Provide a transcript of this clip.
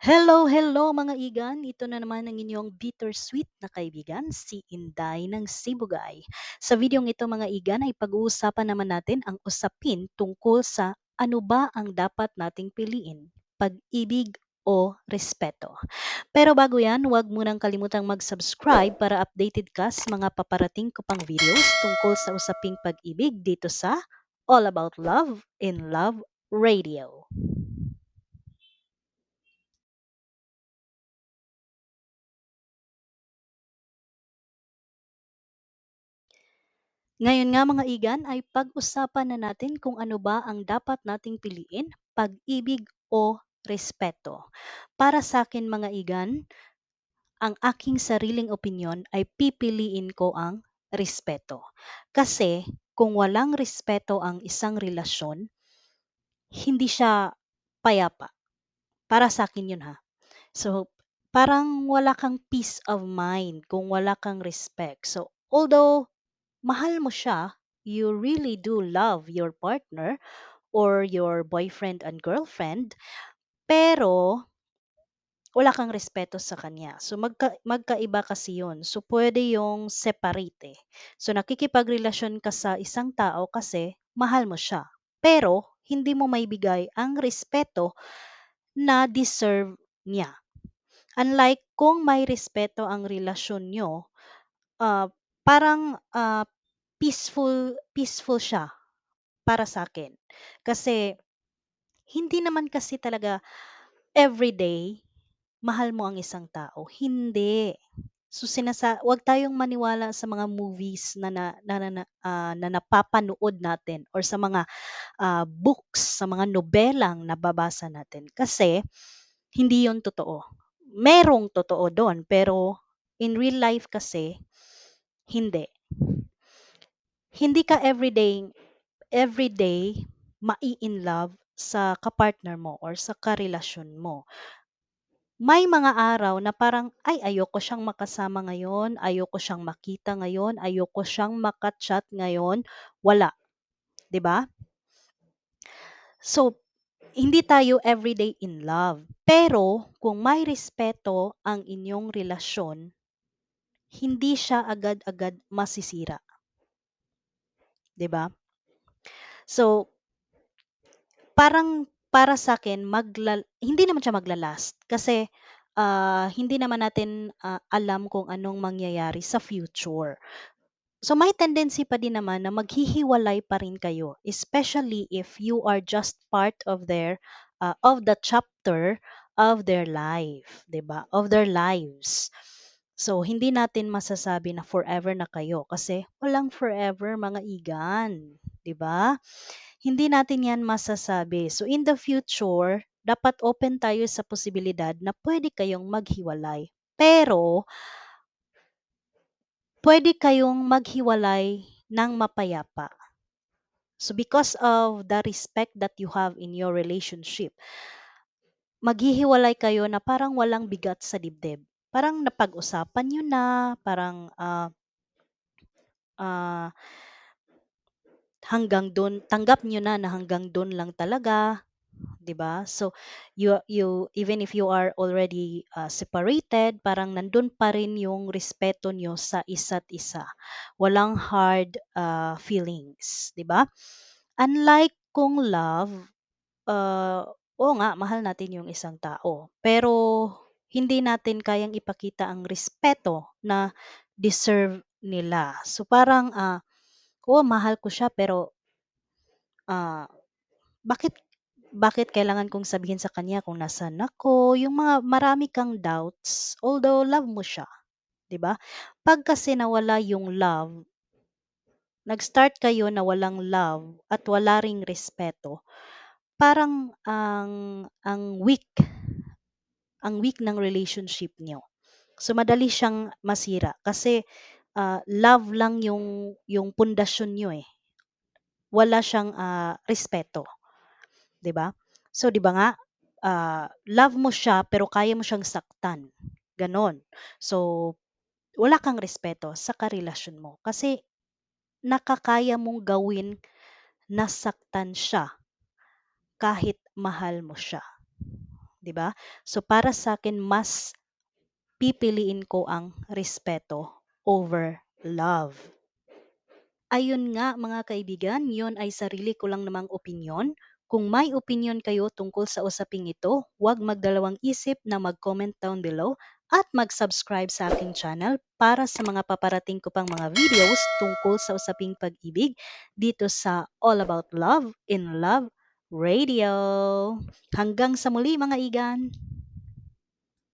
Hello, hello mga igan! Ito na naman ang inyong bittersweet na kaibigan, si Inday ng Sibugay. Sa videong ito mga igan ay pag-uusapan naman natin ang usapin tungkol sa ano ba ang dapat nating piliin, pag-ibig o respeto. Pero bago yan, huwag munang kalimutang mag-subscribe para updated ka sa mga paparating ko pang videos tungkol sa usaping pag-ibig dito sa All About Love in Love Radio. Ngayon nga mga igan ay pag-usapan na natin kung ano ba ang dapat nating piliin, pag-ibig o respeto. Para sa akin mga igan, ang aking sariling opinyon ay pipiliin ko ang respeto. Kasi kung walang respeto ang isang relasyon, hindi siya payapa. Para sa akin yun ha. So, parang wala kang peace of mind kung wala kang respect. So, although mahal mo siya, you really do love your partner or your boyfriend and girlfriend, pero wala kang respeto sa kanya. So magkaiba kasi yun. So pwede yung separate eh. So nakikipagrelasyon ka sa isang tao kasi mahal mo siya. Pero hindi mo maibigay ang respeto na deserve niya. Unlike kung may respeto ang relasyon nyo, ah, parang peaceful siya para sa akin. Kasi hindi naman kasi talaga everyday mahal mo ang isang tao. Hindi. So 'wag tayong maniwala sa mga movies na napapanood natin or sa mga books, sa mga nobelang nababasa natin kasi hindi 'yon totoo. Merong totoo do'n pero in real life kasi hindi. Hindi ka everyday mai-inlove sa kapartner mo or sa karelasyon mo. May mga araw na parang, "Ay, ayoko siyang makasama ngayon, ayoko siyang makita ngayon, ayoko siyang maka-chat ngayon." Wala, 'di ba? So, hindi tayo everyday in love. Pero kung may respeto ang inyong relasyon, hindi siya agad-agad masisira, 'di ba? So, parang para sa'kin hindi naman siya kasi, hindi naman natin, alam kung anong mangyayari sa future. So, may tendency pa din naman na maghihiwalay pa rin kayo, especially if you are just part of the chapter of their life, 'di ba? Of their lives. So, hindi natin masasabi na forever na kayo kasi walang forever mga igan, 'di ba? Hindi natin 'yan masasabi. So in the future, dapat open tayo sa posibilidad na pwede kayong maghiwalay. Pero pwede kayong maghiwalay ng mapayapa. So because of the respect that you have in your relationship, maghihiwalay kayo na parang walang bigat sa dibdib. Parang napag-usapan niyo na, parang ah, hanggang dun, tanggap niyo na hanggang dun lang talaga, 'di ba? So you even if you are already separated, parang nandun pa rin yung respeto niyo sa isa't isa. Walang hard feelings, 'di ba? Unlike kung love, oo nga mahal natin yung isang tao, pero hindi natin kayang ipakita ang respeto na deserve nila. So parang oo mahal ko siya pero ah bakit bakit kailangan kong sabihin sa kanya kung nasaan ako, yung mga marami kang doubts, although love mo siya, 'di ba? 'Pag kasi nawala yung love, nag-start kayo na walang love at wala ring respeto, parang ang weak ng relationship niyo. So madali siyang masira kasi love lang yung pundasyon niyo eh. Wala siyang respeto. 'Di ba? So 'di ba nga, love mo siya pero kaya mo siyang saktan, gano'n. So wala kang respeto sa karelasyon mo kasi nakakaya mong gawin na saktan siya kahit mahal mo siya, 'di ba? So para sa akin mas pipiliin ko ang respeto over love. Ayun nga mga kaibigan, yon ay sarili ko lang namang opinyon. Kung may opinyon kayo tungkol sa usaping ito, huwag magdalawang isip na mag-comment down below at mag-subscribe sa aking channel para sa mga paparating ko pang mga videos tungkol sa usaping pag-ibig dito sa All About Love in Love Radio. Hanggang sa muli mga igan!